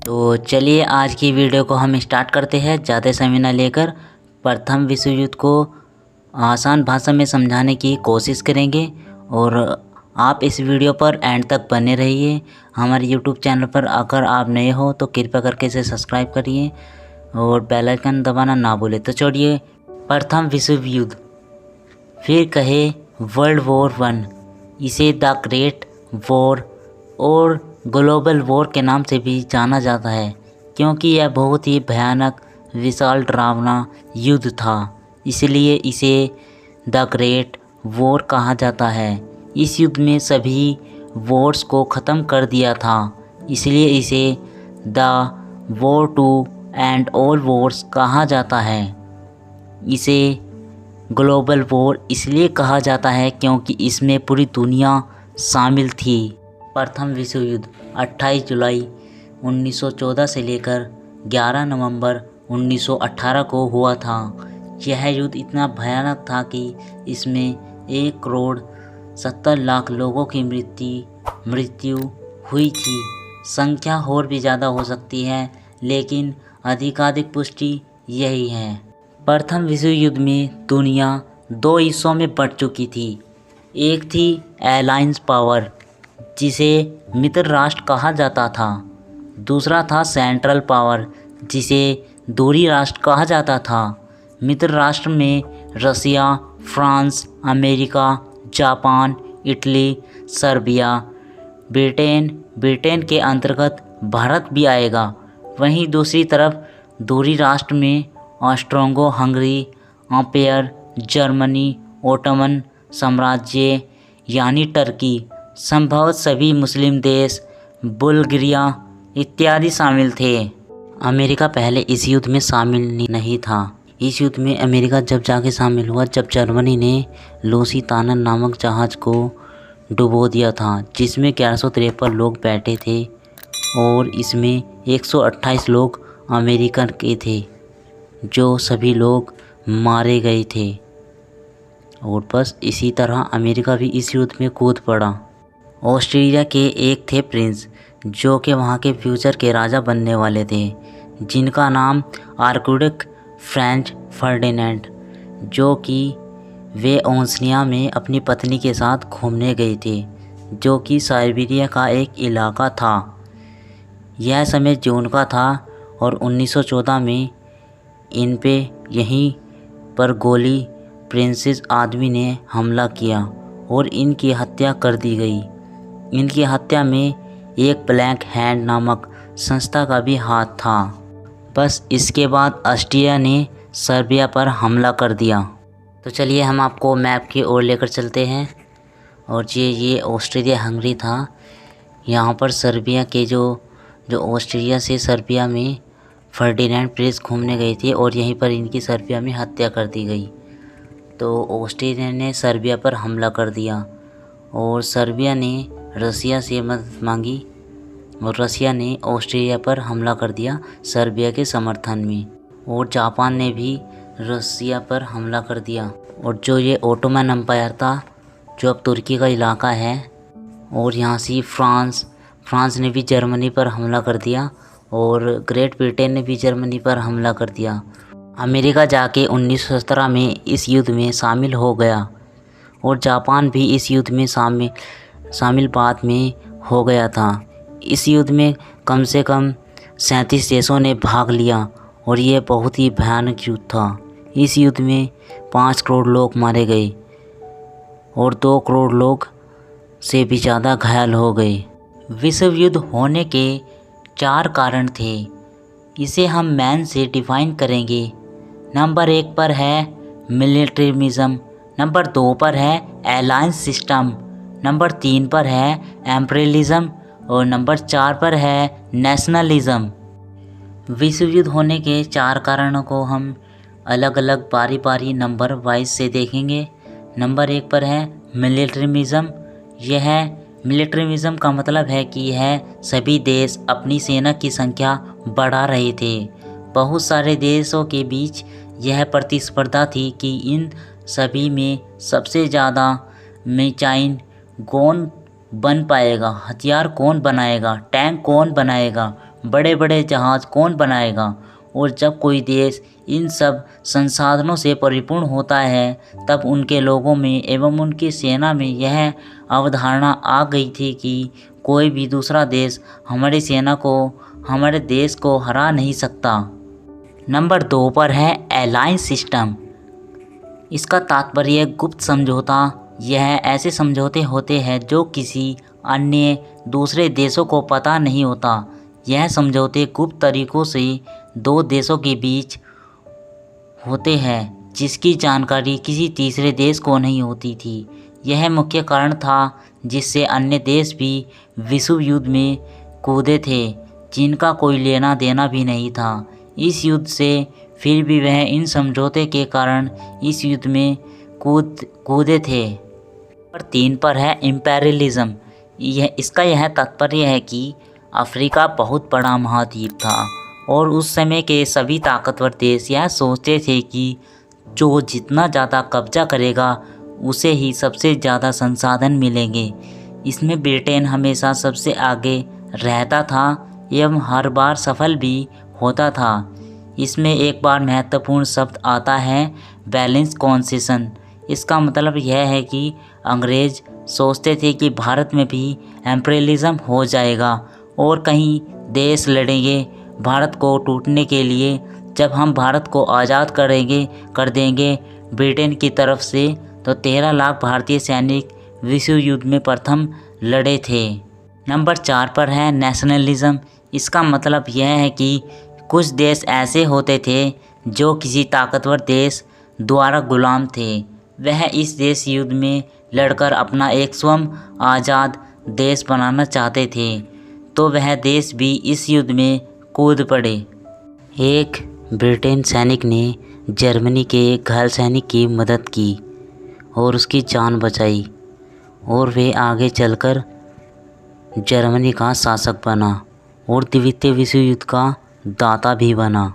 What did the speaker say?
तो चलिए आज की वीडियो को हम स्टार्ट करते हैं। ज़्यादा समय न लेकर प्रथम विश्व युद्ध को आसान भाषा में समझाने की कोशिश करेंगे और आप इस वीडियो पर एंड तक बने रहिए। हमारे यूट्यूब चैनल पर अगर आप नए हो तो कृपया करके इसे सब्सक्राइब करिए और बेल आइकन दबाना ना भूलें। तो चलिए, प्रथम विश्व युद्ध, फिर कहे वर्ल्ड वॉर 1, इसे द ग्रेट वॉर और ग्लोबल वॉर के नाम से भी जाना जाता है क्योंकि यह बहुत ही भयानक, विशाल, डरावना युद्ध था, इसलिए इसे द ग्रेट वॉर कहा जाता है। इस युद्ध में सभी वॉर्स को ख़त्म कर दिया था, इसलिए इसे the war to end all wars कहा जाता है। इसे ग्लोबल वॉर इसलिए कहा जाता है क्योंकि इसमें पूरी दुनिया शामिल थी। प्रथम विश्व युद्ध 28 जुलाई 1914 से लेकर 11 नवंबर 1918 को हुआ था। यह युद्ध इतना भयानक था कि इसमें 1,70,00,000 लोगों की मृत्यु हुई थी। संख्या और भी ज़्यादा हो सकती है, लेकिन अधिकाधिक पुष्टि यही है। प्रथम विश्व युद्ध में दुनिया 2 हिस्सों में बंट चुकी थी। एक थी एलायंस पावर, जिसे मित्र राष्ट्र कहा जाता था। दूसरा था सेंट्रल पावर, जिसे दूरी राष्ट्र कहा जाता था। मित्र राष्ट्र में Russia, France, America, Japan, Italy, Serbia, Britain के अंतर्गत भारत भी आएगा। वहीं दूसरी तरफ दूरी राष्ट्र में Austro Hungary, empire, Germany, Ottoman साम्राज्य यानी टर्की, संभवतः सभी मुस्लिम देश, बुल्गारिया इत्यादि शामिल थे। अमेरिका पहले इस युद्ध में शामिल नहीं था। इस युद्ध में अमेरिका जब जाके शामिल हुआ जब जर्मनी ने लूसिताना नामक जहाज़ को डुबो दिया था, जिसमें 1153 लोग बैठे थे और इसमें 128 लोग अमेरिकन के थे, जो सभी लोग मारे गए थे। और बस इसी तरह अमेरिका भी इस युद्ध में कूद पड़ा। ऑस्ट्रिया के एक थे प्रिंस, जो कि वहाँ के फ्यूचर के राजा बनने वाले थे, जिनका नाम आर्कड्यूक फ्रांज फर्डिनेंड, जो कि वे ओस्निया में अपनी पत्नी के साथ घूमने गए थे, जो कि साइबेरिया का एक इलाका था। यह समय जून का था और 1914 में इन पे यहीं पर गोली प्रिंसेस आदमी ने हमला किया और इनकी हत्या कर दी गई। इनकी हत्या में एक ब्लैक हैंड नामक संस्था का भी हाथ था। बस इसके बाद ऑस्ट्रिया ने सर्बिया पर हमला कर दिया। तो चलिए हम आपको मैप की ओर लेकर चलते हैं और ये ऑस्ट्रिया हंगरी था। यहाँ पर सर्बिया के जो ऑस्ट्रिया से सर्बिया में फर्डिनेंड प्रिंस घूमने गए थे और यहीं पर इनकी सर्बिया में हत्या कर दी गई। तो ऑस्ट्रिया ने सर्बिया पर हमला कर दिया और सर्बिया ने रसिया से मदद मांगी और रसिया ने ऑस्ट्रिया पर हमला कर दिया सर्बिया के समर्थन में। और जापान ने भी रसिया पर हमला कर दिया। और जो ये ओटोमन एम्पायर था, जो अब तुर्की का इलाका है, और यहाँ से फ्रांस ने भी जर्मनी पर हमला कर दिया और ग्रेट ब्रिटेन ने भी जर्मनी पर हमला कर दिया। अमेरिका जाके 1917 में इस युद्ध में शामिल हो गया और जापान भी इस युद्ध में शामिल बाद में हो गया था। इस युद्ध में कम से कम 37 देशों ने भाग लिया और ये बहुत ही भयानक युद्ध था। इस युद्ध में 5 करोड़ लोग मारे गए और 2 करोड़ लोग से भी ज़्यादा घायल हो गए। विश्व युद्ध होने के 4 कारण थे। इसे हम मैन से डिफाइन करेंगे। नंबर 1 पर है मिलिट्रिज्म, नंबर 2 पर है अलायंस सिस्टम, नंबर 3 पर है एम्परियलिज्म और नंबर 4 पर है नेशनलिज्म। विश्व युद्ध होने के 4 कारणों को हम अलग अलग बारी बारी नंबर वाइज से देखेंगे। नंबर 1 पर है मिलिट्रिज्म। यह मिलिट्रिज्म का मतलब है कि यह सभी देश अपनी सेना की संख्या बढ़ा रहे थे। बहुत सारे देशों के बीच यह प्रतिस्पर्धा थी कि इन सभी में सबसे ज़्यादा मिसाइल कौन बन पाएगा, हथियार कौन बनाएगा, टैंक कौन बनाएगा, बड़े बड़े जहाज़ कौन बनाएगा। और जब कोई देश इन सब संसाधनों से परिपूर्ण होता है तब उनके लोगों में एवं उनकी सेना में यह अवधारणा आ गई थी कि कोई भी दूसरा देश हमारी सेना को, हमारे देश को हरा नहीं सकता। नंबर 2 पर है अलायंस सिस्टम। इसका तात्पर्य गुप्त समझौता। यह ऐसे समझौते होते हैं जो किसी अन्य दूसरे देशों को पता नहीं होता। यह समझौते गुप्त तरीकों से दो देशों के बीच होते हैं जिसकी जानकारी किसी तीसरे देश को नहीं होती थी। यह मुख्य कारण था जिससे अन्य देश भी विश्व युद्ध में कूदे थे जिनका कोई लेना देना भी नहीं था इस युद्ध से। फिर भी वह इन समझौते के कारण इस युद्ध में कूदे थे। नंबर 3 पर है इम्पेरियलिज्म। यह तात्पर्य है कि अफ्रीका बहुत बड़ा महाद्वीप था और उस समय के सभी ताकतवर देश यह सोचते थे कि जो जितना ज़्यादा कब्जा करेगा उसे ही सबसे ज़्यादा संसाधन मिलेंगे। इसमें ब्रिटेन हमेशा सबसे आगे रहता था एवं हर बार सफल भी होता था। इसमें एक बार महत्वपूर्ण शब्द आता है बैलेंस कॉन्सेशन। इसका मतलब यह है कि अंग्रेज़ सोचते थे कि भारत में भी एम्पेरियलिज्म हो जाएगा और कहीं देश लड़ेंगे भारत को टूटने के लिए। जब हम भारत को आज़ाद कर देंगे ब्रिटेन की तरफ से तो 13 लाख भारतीय सैनिक विश्व युद्ध में प्रथम लड़े थे। नंबर 4 पर है नेशनलिज्म। इसका मतलब यह है कि कुछ देश ऐसे होते थे जो किसी ताकतवर देश द्वारा गुलाम थे। वह इस देश युद्ध में लड़कर अपना एक स्वयं आज़ाद देश बनाना चाहते थे तो वह देश भी इस युद्ध में कूद पड़े। एक ब्रिटेन सैनिक ने जर्मनी के एक घायल सैनिक की मदद की और उसकी जान बचाई और वे आगे चलकर जर्मनी का शासक बना और द्वितीय विश्व युद्ध का दाता भी बना।